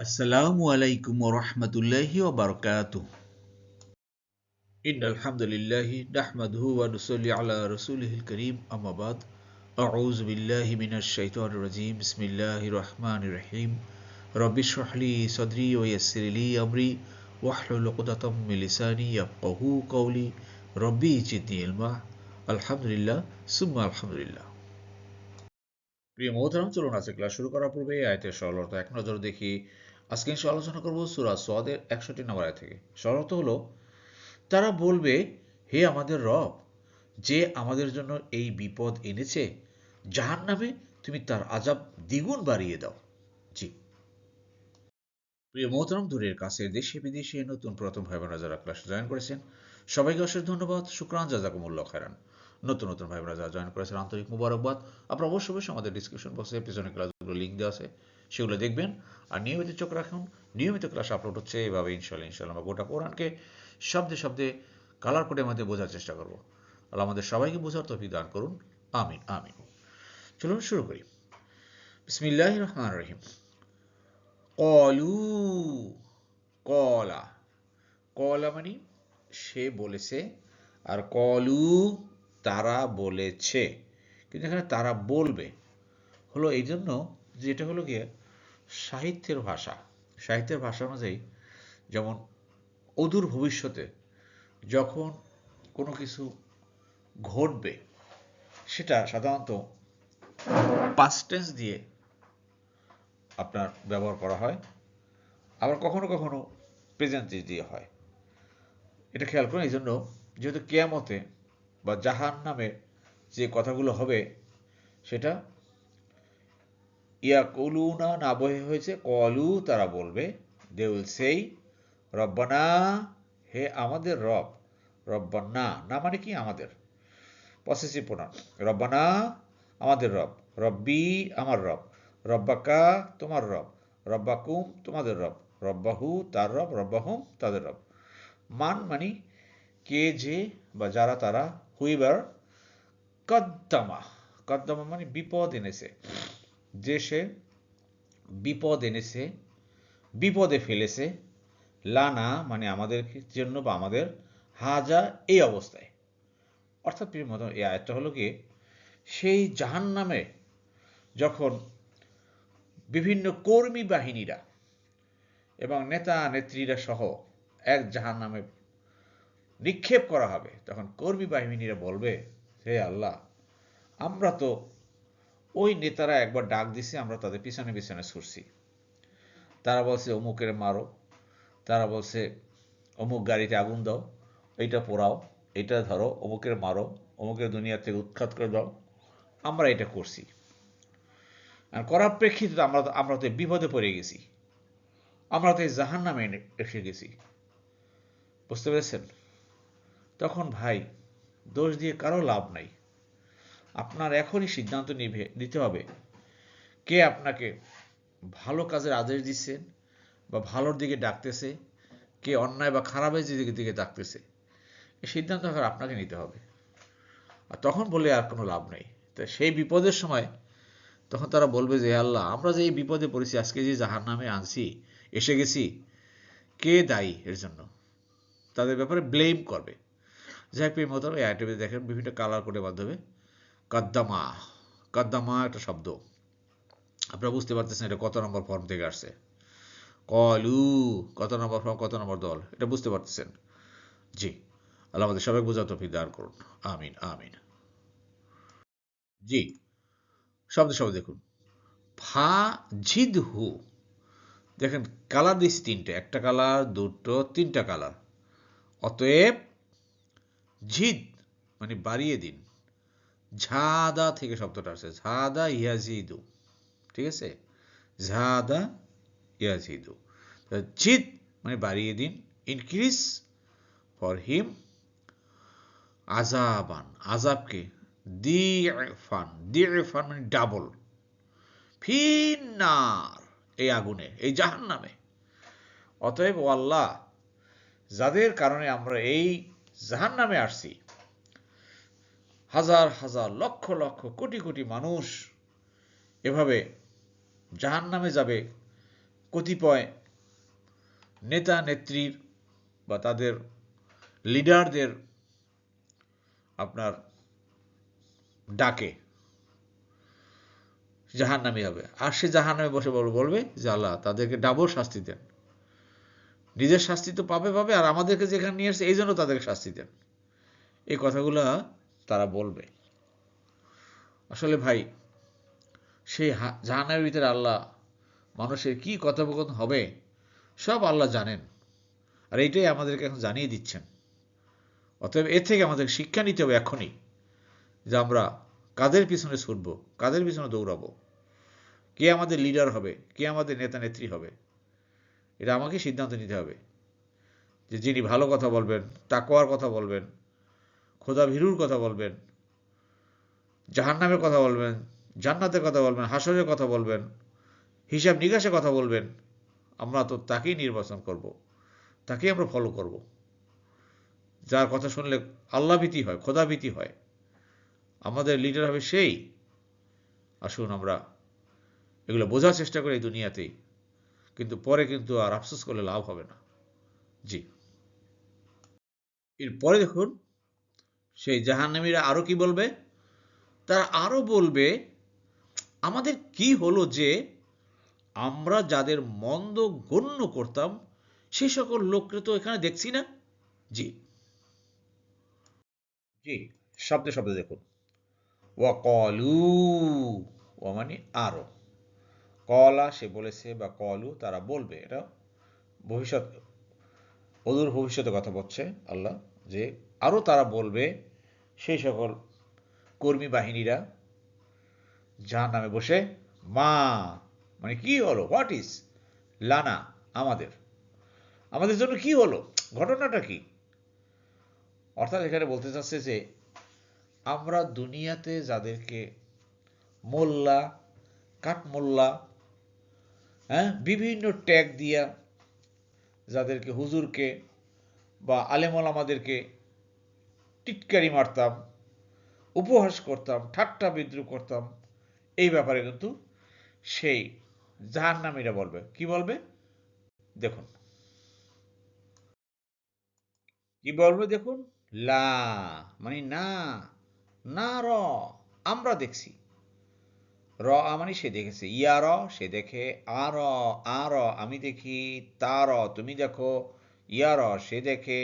আসসালামু আলাইকুম ওয়া রাহমাতুল্লাহি ওয়া বারাকাতুহু। ইন্নাল হামদুলিল্লাহি নাহমাদুহু ওয়া নুসাল্লি আলা রাসূলিহিল কারীম আম্মা বাদ। আউযু বিল্লাহি মিনাশ শাইতানির রাজীম। বিসমিল্লাহির রাহমানির রাহিম। রব্বি ইশরাহ লি সাদরি ওয়া ইয়াসসির লি আমরি ওয়াহলুল উকদাতাম মিন লিসানি ইয়াফকাহু কওলি। রব্বি জিদনি ইলমা। আলহামদুলিল্লাহ সুম্মা আলহামদুলিল্লাহ। প্রিয় মোহতারাম, চলুন আজকে ক্লাস শুরু করার পূর্বে এই আয়াতের সরলতা এক নজর দেখি। আজকে ইনশাআল্লাহ আলোচনা করব সূরা সওয়াদের 61 নম্বর আয়াত থেকে। সরলতা হলো, তারা বলবে, হে আমাদের রব, যে আমাদের জন্য এই বিপদ এনেছে, জাহান্নামে তুমি তার আযাব দ্বিগুণ বাড়িয়ে দাও। জি প্রিয় মোহতারাম, দূরের কাছের দেশে বিদেশে নতুন প্রথম ভাই বোনেরা যারা ক্লাসে জয়েন করেছেন, সবাইকে অশেষ ধন্যবাদ, শুকরান, জাযাকুমুল্লাহ খায়রান। নতুন নতুন ভাই বোনেরা যারা জয়েন করেছেন, আন্তরিক মুবারকবাদ। আপনারা অবশ্যই আমাদের ডিসক্রিপশন বক্সে পিছনে ক্লাসগুলো লিঙ্ক দেওয়া আছে, সেগুলো দেখবেন। আর নিয়মিত চোখ রাখুন, নিয়মিত ক্লাস আপলোড হচ্ছে এভাবে। ইনশাল্লাহ আমরা গোটা কোরআনকে শব্দে শব্দে কালার কোডের মধ্যে বোঝার চেষ্টা করব। আল্লাহ আমাদের সবাইকে বোঝার তৌফিক দান করুন। আমিন আমিন। চলুন শুরু করি। বিসমিল্লাহির রহমানির রহিম। কলু, কলা, কলা মানে সে বলেছে, আর কলু তারা বলেছে। কিন্তু এখানে তারা বলবে হলো এই জন্য যে এটা হলো গিয়ে সাহিত্যের ভাষা। সাহিত্যের ভাষা অনুযায়ী, যেমন অদূর ভবিষ্যতে যখন কোনো কিছু ঘটবে, সেটা সাধারণত পাস্ট টেন্স দিয়ে আপনার ব্যবহার করা হয়, আবার কখনো কখনো প্রেজেন্ট টেন্স দিয়ে হয়। এটা খেয়াল করুন। এই জন্য যেহেতু কিয়ামতে বা জাহান্নামের যে কথাগুলো হবে, সেটা ইয়াকুলুনা না বহে হয়েছে কলু, তারা বলবে। দে উইল সেই রব্বানা, হে আমাদের রব। রব্বানা না মানে কি আমাদের, পসেসিভ প্রোনাউন। রব্বানা আমাদের রব, রব্বি আমার রব, রব্বাকা তোমার রব, রব্বাকুম তোমাদের রব, রব্বাহু তার রব, রব্বাহুম তাদের রব। মান মানি কে যে বা যারা তারা, হুইবার কদ্দামা, কদ্দামা মানে বিপদ এনেছে, যে সে বিপদ এনেছে, বিপদে ফেলেছে। লানা মানে আমাদের জন্য বা আমাদের, হাজা এই অবস্থায়। অর্থাৎ প্রিয় মত এই আয়াতটা হলো কি, সেই জাহান্নামে যখন বিভিন্ন কর্মী বাহিনীরা এবং নেতা নেত্রীরা সহ এক জাহান্নামে নিক্ষেপ করা হবে, তখন কর্মী বাহিনীরা বলবে, হে আল্লাহ, আমরা তো ওই নেতারা একবার ডাক দিছে, আমরা তাদের পিছনে পিছনে ছুটছি। তারা বলছে অমুকের মারো, তারা বলছে অমুক গাড়িতে আগুন দাও, এইটা পোড়াও, এটা ধরো, অমুকের মারো, অমুকের দুনিয়া থেকে উৎখাত করে দাও। আমরা এটা করছি, আর করার প্রেক্ষিতে আমরা তো বিপদে পড়ে গেছি, আমরা তো এই জাহান্নামে এসে গেছি। বুঝতে পেরেছেন? তখন ভাই, দোষ দিয়ে কারো লাভ নাই। আপনার এখনই সিদ্ধান্ত নিতে হবে, কে আপনাকে ভালো কাজের আদেশ দিচ্ছেন বা ভালোর দিকে ডাকতেছে, কে অন্যায় বা খারাপের দিকে ডাকতেছে। এই সিদ্ধান্ত এখন আপনাকে নিতে হবে। আর তখন বলে আর কোনো লাভ নেই। তো সেই বিপদের সময় তখন তারা বলবে যে, আল্লাহ, আমরা যে এই বিপদে পড়েছি, আজকে যে জাহান্নামে এসে গেছি, কে দায়ী এর জন্য? তাদের ব্যাপারে ব্লেম করবে। যাই হোক, মতো এই আইটেমে দেখেন বিভিন্ন কালার কোডের মাধ্যমে কদ্দামা, কদ্দামা একটা শব্দ। আপনারা বুঝতে পারতেছেন এটা কত নম্বর ফর্ম থেকে আসছে। কলু কত নম্বর ফর্ম, কত নম্বর দল, এটা বুঝতে পারতেছেন? জি, আল্লাহ আমাদের সবাই বোঝা তৌফিক দান করুন। আমিন আমিন। জি, শব্দ শব্দ দেখুন। ফা ঝিদ হু, দেখেন কালার দিচ্ছি তিনটে, একটা কালার, দুটো, তিনটা কালার। অতএব ঝিদ মানে বাড়িয়ে দিন। ঝাদা থেকে শব্দটা আসছে, ঝাদা ইয়াজিদু। ঠিক আছে, ঝাদা ইয়াজিদু। ঝিদ মানে বাড়িয়ে দিন, ইনক্রিজ ফর হিম আজাবান, আজাবকে, দিফান, দিফান মানে ডাবল, ফিন্নার এই আগুনে, এই জাহান্নামে। অতএব ও আল্লাহ, যাদের কারণে আমরা এই জাহান্নামে আসছি, হাজার হাজার লক্ষ লক্ষ কোটি কোটি মানুষ এভাবে জাহান্নামে যাবে, কতিপয় নেতা নেত্রীর বা তাদের লিডারদের আপনার ডাকে জাহান্নামী হবে, আর সে জাহান্নামে বসে বলবে যে আল্লাহ তাদেরকে ডাবল শাস্তি দেন, নিজের শাস্তি তো পাবে পাবে, আর আমাদেরকে যেখানে নিয়ে আসছে এই জন্য তাদেরকে শাস্তি দেন। এই কথাগুলো তারা বলবে। আসলে ভাই, সেই জাহান্নামের ভিতরে আল্লাহ মানুষের কি কথোপকথন হবে সব আল্লাহ জানেন, আর এইটাই আমাদেরকে এখন জানিয়ে দিচ্ছেন। অতএব এর থেকে আমাদের শিক্ষা নিতে হবে এখনই, যে আমরা কাদের পিছনে ছুটবো, কাদের পিছনে দৌড়াবো, কে আমাদের লিডার হবে, কে আমাদের নেতা নেত্রী হবে। এটা আমাকে সিদ্ধান্ত নিতে হবে যে যিনি ভালো কথা বলবেন, তাকওয়ার কথা বলবেন, খোদা ভীরুর কথা বলবেন, জাহান্নামের কথা বলবেন, জান্নাতের কথা বলবেন, হাসরের কথা বলবেন, হিসাব নিকাশের কথা বলবেন, আমরা তো তাকেই নির্বাচন করব, তাকেই আমরা ফলো করব, যার কথা শুনলে আল্লাহ ভীতি হয়, খোদা ভীতি হয়, আমাদের লিডার হবে সেই। আসুন আমরা এগুলো বোঝার চেষ্টা করি এই দুনিয়াতেই, কিন্তু পরে কিন্তু আর আফসোস করলে লাভ হবে না। জি, এরপরে দেখুন সেই জাহান্নামীরা আরো কি বলবে। তারা আরো বলবে, আমাদের কি হলো যে আমরা যাদের মন্দ গণ্য করতাম সেই সকল লোককে তো এখানে দেখছি না। জি জি, শব্দে শব্দে দেখুন। ওয়াকলু, ও মানে আরো, কলা সে বলেছে, বা কলু তারা বলবে, এটা ভবিষ্যৎ, অদূর ভবিষ্যতে কথা বলছে আল্লাহ, যে আরো তারা বলবে সেই সকল কর্মী বাহিনীরা জাহান্নামে বসে, মা মানে কি হলো, হোয়াট ইজ লানা, আমাদের আমাদের জন্য কি হলো, ঘটনাটা কি। অর্থাৎ এখানে বলতে চাচ্ছে যে আমরা দুনিয়াতে যাদেরকে মোল্লা, কাঠমোল্লা, হ্যাঁ, বিভিন্ন ট্যাগ দিয়া যাদেরকে হুজুরকে বা আলেমল আমাদেরকে টিটকারি মারতাম, উপহাস করতাম, ঠাট্টা বিদ্রুপ করতাম, এই ব্যাপারে কিন্তু সেই জাহান্নামীরা বলবে, কি বলবে দেখুন, কি বলবে দেখুন, লা মানে না, না র আমরা দেখছি, র মানে সে দেখেছে, ইয়া র সে দেখে, আর আর আমি দেখি, তার তুমি দেখো, ইয়া র সে দেখে,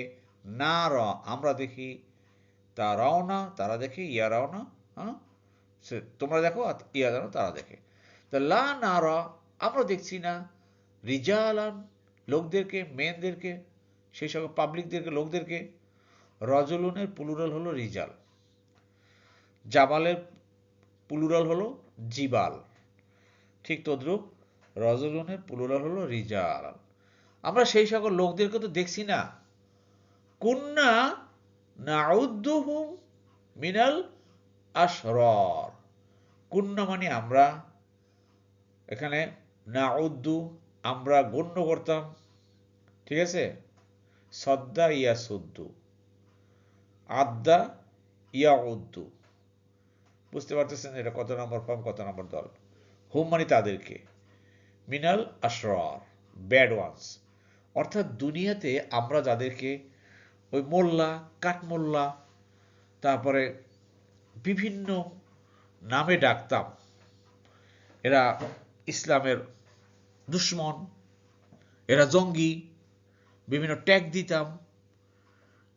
না র আমরা দেখি, তারাও না তারা দেখে, ইয়া রাও না, হ্যাঁ তোমরা দেখো, ইয়া জানো তারা দেখে। তা লা না র আমরা দেখছি না, রিজালান লোকদেরকে, মেনদেরকে, সেই সব পাবলিকদেরকে, লোকদেরকে। রজলুনের প্লুরাল হলো রিজাল, জাবালের প্লুরাল হলো জিবাল, ঠিক তদ্রূপ রজলুনের প্লুরাল হলো রিজাল। আমরা সেই সকল লোকদেরকে তো দেখছি না। কুন্না নাউদ্দুহুম মিনাল আশরার, কুন্না মানে আমরা, এখানে নাউদ্দু আমরা গণ্য করতাম, ঠিক আছে, সদ্দা ইয়া সুদ্দু, আদ্দা ইয়া উদ্দু, বুঝতে পারতেছেন এটা কত নম্বর ফর্ম, কত নম্বর দল। হুম মানে তাদেরকে, মিনাল আশরার ব্যাড ওয়ান্স, অর্থাৎ দুনিয়াতে আমরা যাদেরকে ওই মোল্লা, কাঠমোল্লা, তারপরে বিভিন্ন নামে ডাকতাম, এরা ইসলামের দুশ্মন, এরা জঙ্গি, বিভিন্ন ট্যাগ দিতাম,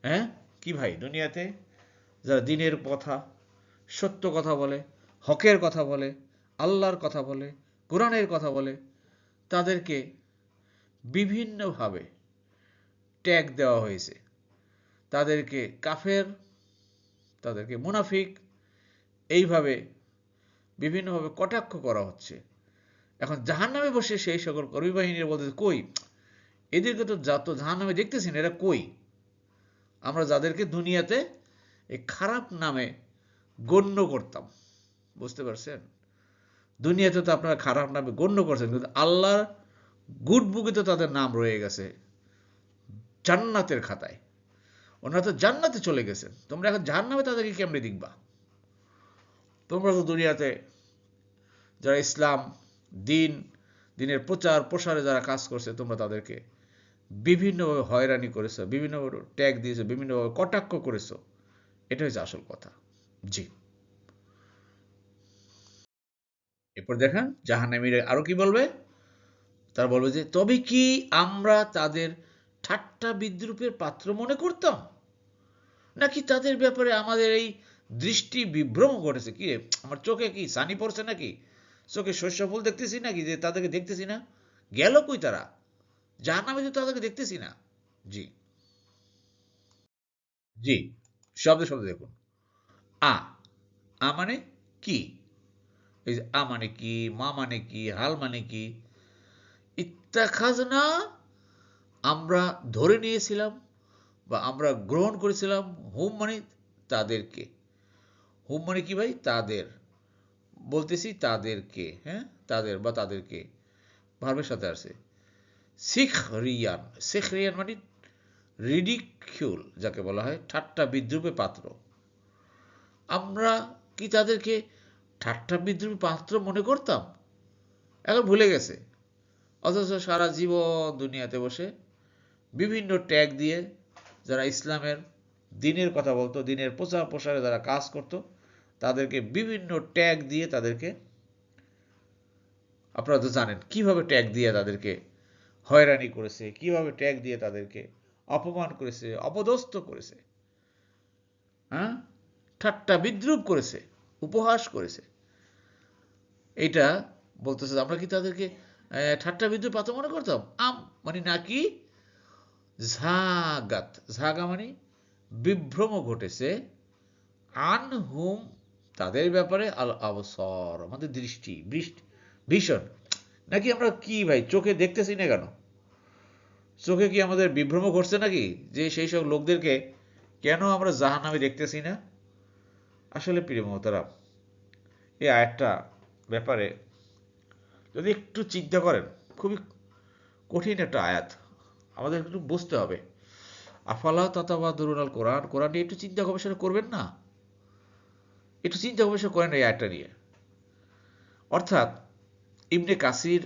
হ্যাঁ কি ভাই, দুনিয়াতে যারা দিনের কথা, সত্য কথা বলে, হকের কথা বলে, আল্লাহর কথা বলে, কোরআনের কথা বলে, তাদেরকে বিভিন্নভাবে ট্যাগ দেওয়া হয়েছে, তাদেরকে কাফের, তাদেরকে মুনাফিক, এইভাবে বিভিন্নভাবে কটাক্ষ করা হচ্ছে। এখন জাহান্নামে বসে সেই সকল কর্মী বাহিনীর বলতে, কই এদেরকে তো যত জাহান্নামে দেখতেছেন, এরা কই, আমরা যাদেরকে দুনিয়াতে এই খারাপ নামে গণ্য করতাম, বুঝতে পারছেন, দুনিয়াতে তো আপনারা খারাপ নামে গণ্য করছেন, কিন্তু আল্লাহর গুড বুকে তো তাদের নাম রয়ে গেছে জান্নাতের খাতায়, ওনারা তো জান্নাতে চলে গেছেন, তোমরা এখন জাহান্নামে তাদেরকে কেমনে দেখবা। তোমরা তো দুনিয়াতে যারা ইসলাম দিন দিনের প্রচার প্রসারে যারা কাজ করছে তোমরা তাদেরকে বিভিন্নভাবে হয়রানি করেছো, বিভিন্নভাবে ট্যাগ দিয়েছো, বিভিন্নভাবে কটাক্ষ করেছো। এটা হচ্ছে আসল কথা। জি। এরপর দেখেন জাহান্নামীরা আরো কি বলবে। তারা বলবে যে তবে কি আমরা তাদের ঠাট্টা বিদ্রুপের পাত্র মনে করতাম, নাকি তাদের ব্যাপারে আমাদের এই দৃষ্টি বিভ্রম ঘটেছে। কি রে, আমার চোখে কি সানি পড়ছে নাকি, চোখে শস্য ফুল দেখতেছি নাকি যে তাদেরকে দেখতেছি না? গেল কই তারা? জাহান্নামে তো তাদেরকে দেখতেছি না। জি। জি, শব্দে শব্দে দেখুন। আ আ মানে কি, এই যে আ মানে কি, মা মানে কি, হাল মানে কি। ইত্তাখাজনা আমরা ধরে নিয়েছিলাম বা আমরা গ্রহণ করেছিলাম, হুম মানে তাদেরকে। হুম মানে কি ভাই? তাদের। বলতেছি তাদেরকে, হ্যাঁ, তাদের বা তাদেরকে ভার্বের সাথে আছে। সিখরিয়ান, সিখরিয়ান মানে রিডিকিউল, যাকে বলা হয় ঠাট্টা বিদ্রুপে পাত্র। আমরা কি তাদেরকে ঠাট্টা বিদ্রুপে পাত্র মনে করতাম? এখন ভুলে গেছে। অথচ সারা জীবন দুনিয়াতে বসে বিভিন্ন ট্যাগ দিয়ে যারা ইসলামের দিনের কথা বলতো, দিনের প্রচার প্রসারে যারা কাজ করত, তাদেরকে বিভিন্ন ট্যাগ দিয়ে তাদেরকে, আপনারা তো জানেন কিভাবে ট্যাগ দিয়ে তাদেরকে হয়রানি করেছে, কিভাবে ট্যাগ দিয়ে তাদেরকে অপমান করেছে, অপদস্থ করেছে, হ্যাঁ, ঠাট্টা বিদ্রুপ করেছে, উপহাস করেছে। এইটা বলতেছে আমরা কি তাদেরকে ঠাট্টা বিদ্রুপ পাত্র মনে করতাম? মানে নাকি ঝাগাত, ঝাগা মানে বিভ্রম ঘটেছে, আনহুম তাদের ব্যাপারে আল আবসর আমাদের দৃষ্টি ভীষণ। নাকি আমরা কি ভাই চোখে দেখতেছি না কেন? চোখে কি আমাদের বিভ্রম ঘটছে নাকি যে সেই সব লোকদেরকে কেন আমরা জাহান্নামে দেখতেছি না? আসলে প্রিয় মোহতারাম, এই আয়াতটা ব্যাপারে যদি একটু চিন্তা করেন, খুবই কঠিন একটা আয়াত, আমাদের একটু বুঝতে হবে। আফালা তাতাওয়াদুরুন আল কোরআন, কোরআন নিয়ে একটু চিন্তা গবেষণা করবেন না? একটু চিন্তা গবেষণা করেন এই আয়াতটা নিয়ে। অর্থাৎ ইবনে কাসির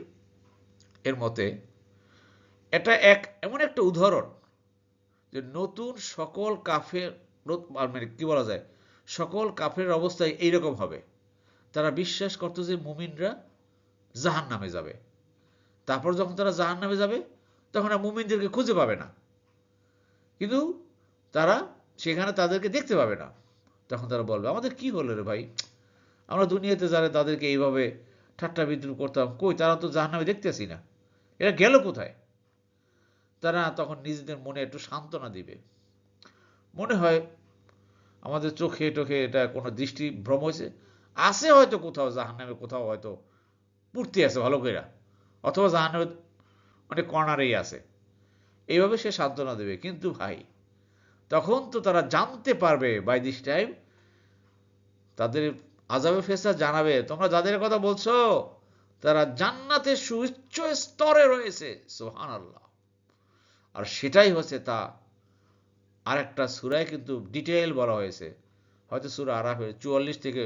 এর মতে এটা এমন একটা উদাহরণ যে নতুন সকল কাফের, মানে কি বলা যায়, সকল কাফের অবস্থায় এইরকম হবে। তারা বিশ্বাস করতো যে মুমিনরা জাহান নামে যাবে। তারপর যখন তারা জাহান নামে যাবে তখন আর মুমিনদেরকে খুঁজে পাবে না, কিন্তু তারা সেখানে তাদেরকে দেখতে পাবে না। তখন তারা বলবে আমাদের কি হলো রে ভাই, আমরা দুনিয়াতে যারা তাদেরকে এইভাবে ঠাট্টা বিদ্রুপ করতাম, কই তারা তো জাহান নামে দেখতেছি না, এরা গেল কোথায়? তারা তখন নিজেদের মনে একটু সান্ত্বনা দিবে। মনে হয় আমাদের চোখে টোখে এটা কোনো দৃষ্টি ভ্রম হয়েছে, আছে হয়তো কোথাও জাহান্নামে, কোথাও হয়তো পূর্তি আছে ভালো কইরা, অথবা জাহান্নামে অনেক কর্নারেই আছে। এইভাবে সে সান্ত্বনা দেবে। কিন্তু ভাই তখন তো তারা জানতে পারবে বাই দিস টাইম, তাদের আযাবে ফেরেশতা জানাবে তোমরা যাদের কথা বলছো তারা জান্নাতের সুউচ্চ স্তরে রয়েছে। সুবহানাল্লাহ। আর সেটাই হচ্ছে তা আরেকটা সূরায় কিন্তু ডিটেইল বলা হয়েছে, হয়তো সূরা আরাফের 44 থেকে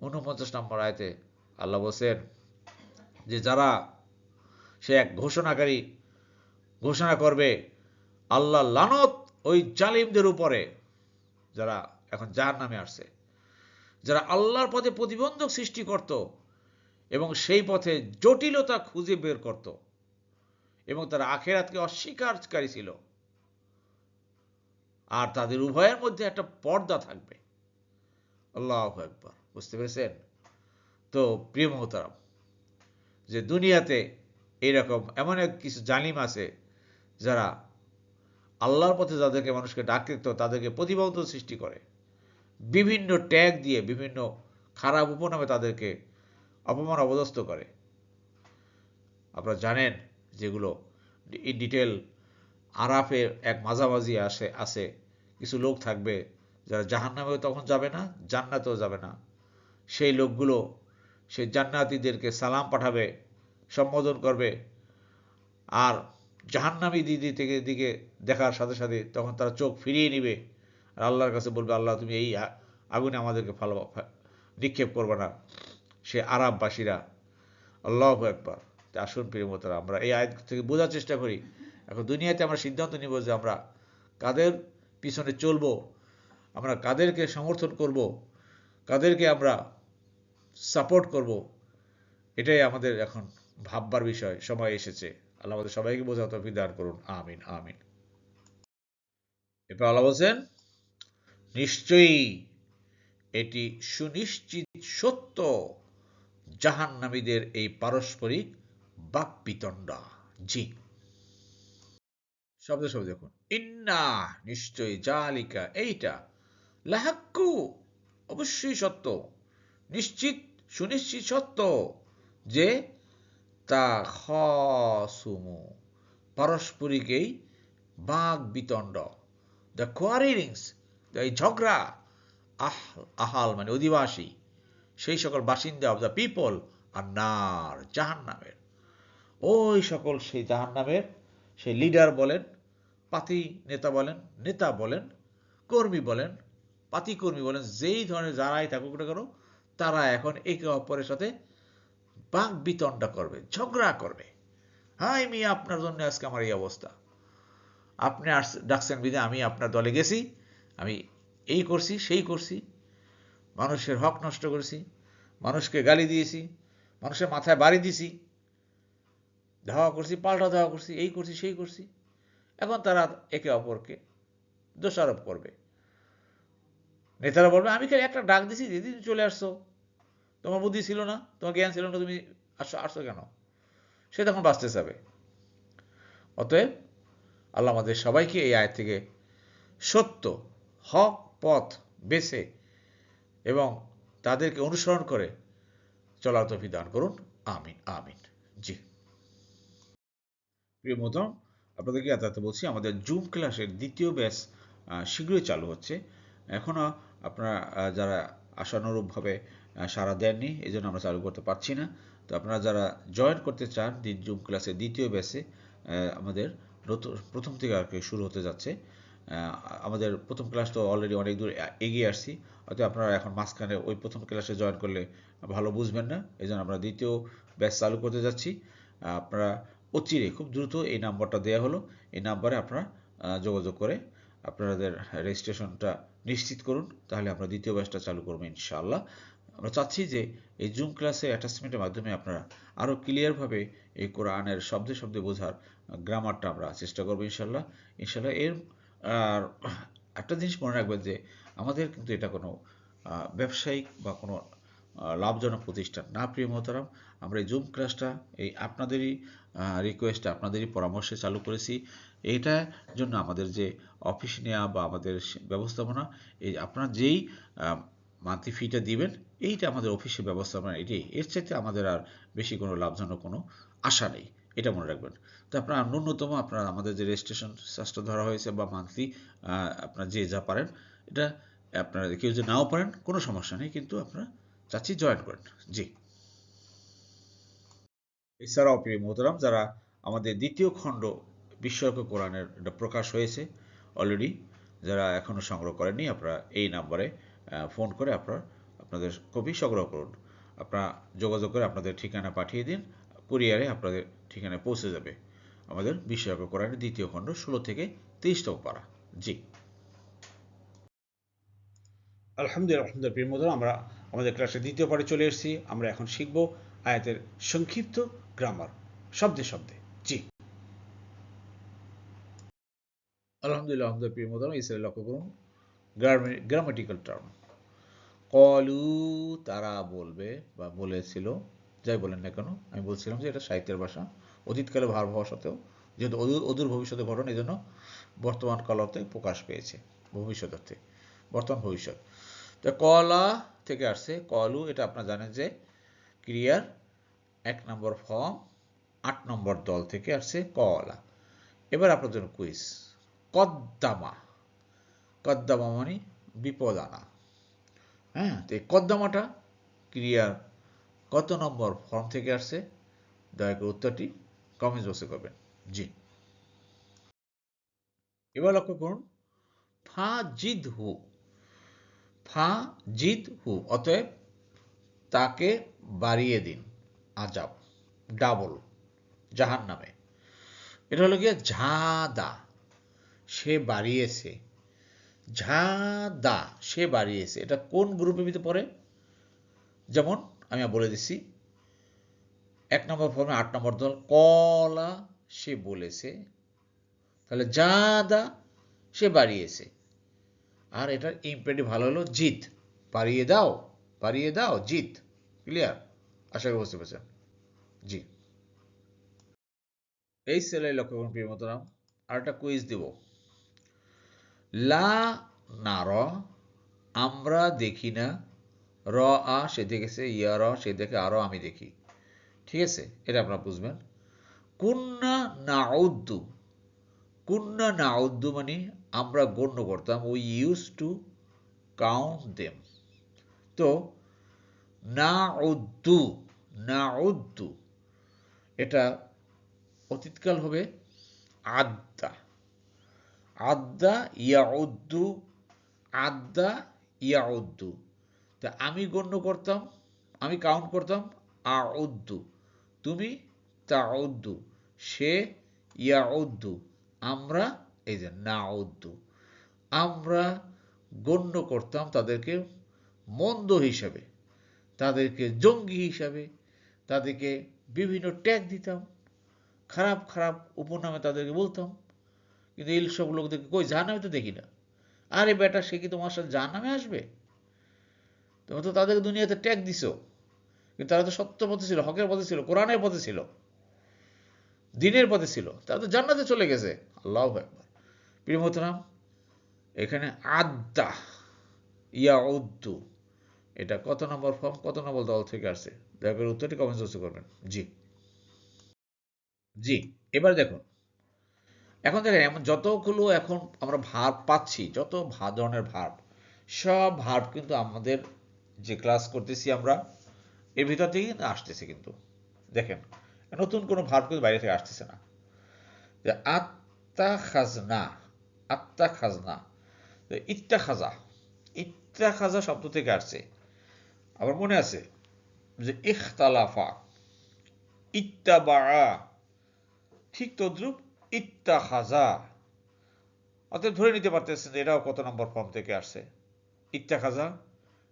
49 নম্বর আয়াতে আল্লাহ বলছেন যে যারা, সে এক ঘোষণাকারী ঘোষণা করবে আল্লাহ লানত ওই জালিমদের উপরে যারা এখন জাহান্নামে আসছে, যারা আল্লাহর পথে প্রতিবন্ধক সৃষ্টি করত এবং সেই পথে জটিলতা খুঁজে বের করত এবং তারা আখেরাতকে অস্বীকারী ছিল, আর তাদের উভয়ের মধ্যে একটা পর্দা থাকবে। আল্লাহু আকবার। বুঝতে পেরেছেন? তো প্রিয় মোহতারাম, যে দুনিয়াতে এইরকম এমন এক কিছু জালিম আছে যারা আল্লাহর পথে যাদেরকে মানুষকে ডাকতে তো তাদেরকে প্রতিবন্ধক সৃষ্টি করে, বিভিন্ন ট্যাগ দিয়ে বিভিন্ন খারাপ উপনামে তাদেরকে অপমান অপদস্থ করে। আপনারা জানেন যেগুলো ইন ডিটেল আরাফের এক মাঝামাঝি আছে কিছু লোক থাকবে যারা জাহান্নামেও তখন যাবে না, জান্নাতেও যাবে না। সেই লোকগুলো সেই জান্নাতীদেরকে সালাম পাঠাবে, সম্বোধন করবে, আর জাহান্নামী দিদি থেকে দিকে দেখার সাথে সাথে তখন তারা চোখ ফিরিয়ে নিবে আর আল্লাহর কাছে বলবে আল্লাহ তুমি এই আগুনে আমাদেরকে নিক্ষেপ করবে না। সে আরাববাসীরা। আল্লাহু আকবার। তা আসুন প্রিয় মোহতারাম, আমরা এই আয়াত থেকে বোঝার চেষ্টা করি। এখন দুনিয়াতে আমরা সিদ্ধান্ত নিব যে আমরা কাদের পিছনে চলব, আমরা কাদেরকে সমর্থন করব, কাদেরকে আমরা সাপোর্ট করব, এটাই আমাদের এখন ভাববার বিষয়, সময় এসেছে। আল্লাহ আমাদের সবাইকে বোঝার তৌফিক দান করুন। আমিন আমিন। এরপর আল্লাহ বলছেন, নিশ্চয়ই এটি সুনিশ্চিত সত্য জাহান্নামীদের এই পারস্পরিক বাকবিতণ্ডা। জি, শব্দ শব্দ দেখুন, ইন্না নিশ্চয়ই, জালিকা এইটা, লাহাক্কু অবশ্যই সত্য, নিশ্চিত সুনিশ্চিত সত্য, যে তা খসুমু পারস্পরিক এই বাক বিতণ্ড, দ্য কোয়ারিলিংস, এই ঝগড়া, আহাল মানে অধিবাসী, সেই সকল বাসিন্দা অব দ্য পিপল, আর নার জাহান্নামের, ওই সকল সেই জাহান্নামের সেই লিডার বলেন, পাতি নেতা বলেন, কর্মী বলেন, পাতি কর্মী বলেন, যেই ধরনের যারাই থাকুক না কেন, তারা এখন একে অপরের সাথে বাক বিতণ্ডা করবে, ঝগড়া করবে। হাই মিয়া, আপনার জন্য আজকে আমার এই অবস্থা, আপনি ডাকছেন বিধে আমি আপনার দলে গেছি, আমি এই করছি সেই করছি, মানুষের হক নষ্ট করেছি, মানুষকে গালি দিয়েছি, মানুষের মাথায় বাড়ি দিছি, ধাওয়া করছি, পাল্টা ধাওয়া করছি, এই করছি সেই করছি। এখন তারা একে অপরকে দোষারোপ করবে। নেতারা বলবে, আমি খালি একটা ডাক দিছি, দিদি তুমি চলে আসছো, তোমার বুদ্ধি ছিল না, তোমার জ্ঞান ছিল না, তুমি আসছো কেন? সে তখন বাঁচতে চাবে। অতএব আল্লাহ আমাদের সবাইকে এই আয়াত থেকে সত্য হক পথ বেছে এবং তাদেরকে অনুসরণ করে চলার তৌফিক দান করুন। আমিন আমিন। জি, প্রিয় মোহতরম, আপনাদেরকে এত বলছি, আমাদের জুম ক্লাসের দ্বিতীয় ব্যাচ শীঘ্রই চালু হচ্ছে। এখনও আপনারা যারা আশানুরূপভাবে সাড়া দেননি, এই জন্য আমরা চালু করতে পারছি না। তো আপনারা যারা জয়েন করতে চান জুম ক্লাসের দ্বিতীয় ব্যাচে, আমাদের নতুন প্রথম থেকে আর কি শুরু হতে যাচ্ছে। আমাদের প্রথম ক্লাস তো অলরেডি অনেক দূর এগিয়ে আসছি, হয়তো আপনারা এখন মাঝখানে ওই প্রথম ক্লাসে জয়েন করলে ভালো বুঝবেন না, এই জন্য আমরা দ্বিতীয় ব্যাচ চালু করতে যাচ্ছি। আপনারা অচিরে খুব দ্রুত এই নাম্বারটা দেওয়া হলো, এই নাম্বারে আপনারা যোগাযোগ করে আপনাদের রেজিস্ট্রেশনটা নিশ্চিত করুন, তাহলে আমরা দ্বিতীয় ব্যাচটা চালু করবো ইনশাআল্লাহ। আমরা চাচ্ছি যে এই জুম ক্লাসে অ্যাটাচমেন্টের মাধ্যমে আপনারা আরও ক্লিয়ারভাবে এই কোরআনের শব্দে শব্দে বোঝার গ্রামারটা আমরা চেষ্টা করবো ইনশাআল্লাহ। এর আর একটা জিনিস মনে রাখবেন যে আমাদের কিন্তু এটা কোনো ব্যবসায়িক বা কোনো লাভজনক প্রতিষ্ঠান না, প্রিয় মোহতারাম। আমরা এই জুম ক্লাসটা এই আপনাদেরই রিকোয়েস্টে, আপনাদেরই পরামর্শে চালু করেছি। এইটার জন্য আমাদের যে অফিস নেওয়া বা আমাদের ব্যবস্থাপনা, এই আপনারা যেই মান্থলি ফিটা দিবেন, এইটা আমাদের অফিসের ব্যবস্থাপনা, এটাই, এর চাইতে আমাদের আর বেশি কোনো লাভজনক কোনো আশা নেই, এটা মনে রাখবেন। তো আপনারা ন্যূনতম আপনারা আমাদের যে রেজিস্ট্রেশন চার্জটা ধরা হয়েছে বা মান্থলি আপনারা যে যা পারেন, এটা আপনারা কেউ যে নাও পারেন কোনো সমস্যা নেই, কিন্তু আপনারা চাচ্ছি জয়েন করেন। জি, এছাড়াও প্রিয় মোহতারাম, যারা আমাদের দ্বিতীয় খণ্ড বিস্ময়কর কোরআনের প্রকাশ হয়েছে অলরেডি, যারা এখনও সংগ্রহ করেননি, আপনারা এই নাম্বারে ফোন করে আপনাদের কপি সংগ্রহ করুন। আপনারা যোগাযোগ করে আপনাদের ঠিকানা পাঠিয়ে দিন, কুরিয়ারে আপনাদের ঠিকানায় পৌঁছে যাবে আমাদের বিস্ময়কর কোরআনের দ্বিতীয় খণ্ড 16 থেকে 23তম পারা। জি, আলহামদুলিল্লাহ প্রিয় মোহতারাম, আমরা আমাদের ক্লাসের দ্বিতীয় পাঠে চলে এসেছি। আমরা এখন শিখব আয়াতের সংক্ষিপ্ত গ্রামার শব্দে শব্দে। জি, আলহামদুলিল্লাহ প্রিয় মোহতারাম, এই সাইডে লক্ষ্য করুন গ্রামাটিক্যাল টার্ম। কলু তারা বলবে বা বলেছিল, যাই বলেন না কেন, আমি বলছিলাম যে এটা সাহিত্যের ভাষা, অতীতকালে ভার হওয়া সত্ত্বেও যেহেতু অদূর ভবিষ্যতে ঘটনা, এই জন্য বর্তমান কালতে প্রকাশ পেয়েছে, ভবিষ্যৎ অর্থে বর্তমান ভবিষ্যৎ। তো কলা থেকে আসছে, কলু, এটা আপনারা জানেন যে ক্রিয়ার 1 নম্বর ফর্ম 8 নম্বর দল থেকে আসছে কলা। এবার আপনার জন্য কুইজ। কদ্দামা, কদ্দামা মানে বিপদ আনা। হ্যাঁ, তো এই কদ্দামাটা ক্রিয়ার কত নম্বর ফর্ম থেকে আসছে? দয়া করে উত্তরটি কমেন্ট বক্সে করবেন। জি, এবার লক্ষ্য করুন, ফা জিদ হু, ফা জিদ হু, অতএব তাকে বাড়িয়ে দিন, আজাব, ডাবল। জাহান্নামে। এটা হলো গিয়ে ঝাদা, সে বাড়িয়েছে। ঝাদা, সে বাড়িয়েছে। এটা কোন গ্রুপের ভিতরে পড়ে? যেমন আমি বলে দিচ্ছি, 1 নম্বর ফর্মে 8 নম্বর দল, কলা, সে বলেছে। তাহলে জাদা, সে বাড়িয়েছে। আর এটার ইম্পেরেটিভ ভালো হলো জিত, বাড়িয়ে দাও, বাড়িয়ে দাও, জিত। ক্লিয়ার? আশা করি বুঝতে পেরেছেন। জি, এই সেলাই লক্ষ্য করুন প্রিয় মোহতারাম। আর একটা কুইজ দিব। লা নার, আমরা দেখি না। র আ, সে দেখেছে। ইয়া র, সে দেখে। আরো, আমি দেখি। ঠিক আছে, এটা আপনারা বুঝবেন। কুন্না নাউদ্দু, কুন্না নাউদ্দু মানে আমরা গণ্য করতাম। We use to count them. তো নাউদ্দু, নাউদ্দু, এটা অতীতকাল হবে আদ্দা। আদ্দা ইয়াউদ্দু, আদ্দা ইয়াউদ্দু। তা আমি গণ্য করতাম, আমি কাউন্ট করতাম। আউদ্দু, তুমি তাউদ্দু, সে ইয়াউদ্দু, আমরা এই যে নাউদ্দু। আমরা গণ্য করতাম তাদেরকে মন্দ হিসাবে, তাদেরকে জঙ্গি হিসাবে, তাদেরকে বিভিন্ন ট্যাগ দিতাম, খারাপ খারাপ উপনামে তাদেরকে বলতাম। কিন্তু এই সব লোকদেরকে কই জাহান্নামে তো দেখি না। আরে বেটা, সে কি তোমার সাথে জাহান্নামে আসবে? তুমি তো তাদেরকে দুনিয়াতে ট্যাগ দিছো, কিন্তু তারা তো সত্য পথে ছিল, হকের পথে ছিল, কোরআনের পথে ছিল, দিনের পথে ছিল। তারা তো জান্নাতে চলে গেছে। আল্লাহু আকবার। প্রিয় মোহতারাম, এখানে আদ্দা ইয়াউদ্দু, এটা কত নম্বর ফর্ম, কত নম্বর দল থেকে আসছে? দয়া করে উত্তরটি কমেন্ট বক্সে করবেন। জি, জি। এবার দেখুন, এখন দেখেন এমন যতগুলো এখন আমরা ভার্ব পাচ্ছি, যত ধরনের ভার্ব, সব ভার্ব কিন্তু আমাদের যে ক্লাস করতেছি আমরা, এর ভিতর থেকে কিন্তু আসতেছে। কিন্তু দেখেন, নতুন কোনো ভার্ব কিন্তু বাইরে থেকে আসতেছে না। যে আত্মা খাজনা, আত্মা খাজনা, ইত্তা খাজা, ইত্তা খাজা শব্দ থেকে আসছে। আবার মনে আছে যে ইখতালাফা, ইত্তাবা, ঠিক তদ্রুপ ইত্তা খাজা। অতএব ধরে নিতে পারতেছেন যে এটাও কত নম্বর ফর্ম থেকে আসছে? ইত্তা খাজা।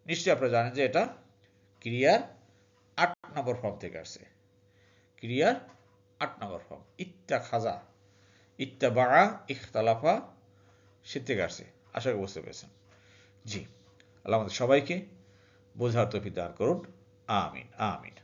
নিশ্চয়ই আপনারা জানেন যে এটা ক্রিয়ার 8 নম্বর ফর্ম থেকে আসছে। ক্রিয়ার 8 নম্বর ফর্ম ইত্তা খাজা, ইত্তা বা, ইখতালাফা, সে থেকে আসছে। আশা করি বুঝতে পেরেছেন। জি, আল্লাহ আমাদের সবাইকে বোঝার তৌফিক দান করুন। আমিন, আমিন।